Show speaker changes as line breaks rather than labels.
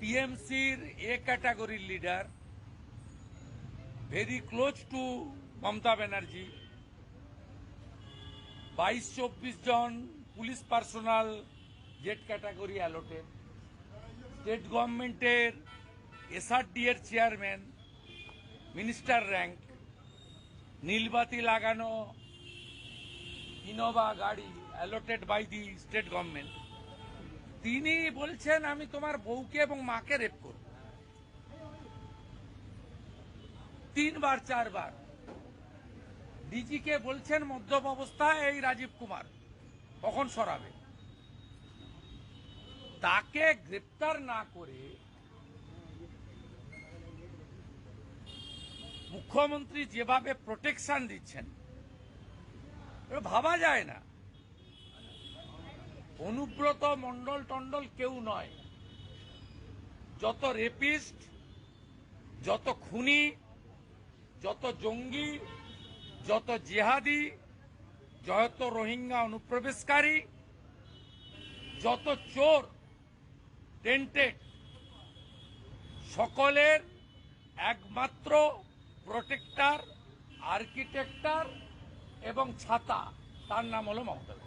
টিএমসির এ ক্যাটাগরির leader, very close to Mamata Banerjee, 22-24 জন police personal Z category allotted, state গভর্নমেন্টের এসআরডি এর চেয়ারম্যান, মিনিস্টার র্যাঙ্ক, নীলবাতি লাগানো ইনোভা গাড়ি allotted by the state government, তিনি বলছেন আমি তোমার বউকে এবং মাকে রেপ করব। 3 বার 4 বার ডিজিকে বলছেন মদ্যপ অবস্থায় এই রাজীব কুমার কখন সরাবে। তাকে গ্রেপ্তার না করে মুখ্যমন্ত্রী যেভাবে প্রোটেকশন দিচ্ছেন ভাবা যায় না। অনুব্রত মণ্ডল টন্ডল কেউ নয়, যত রেপিস্ট, যত খুনি, যত জঙ্গি, যত জিহাদি, যত রোহিঙ্গা অনুপ্রবেশকারী, যত চোর টেন্টেড, সকলের একমাত্র প্রোটেক্টর, আর্কিটেক্টর এবং ছাতা, তার নাম হলো মমতা।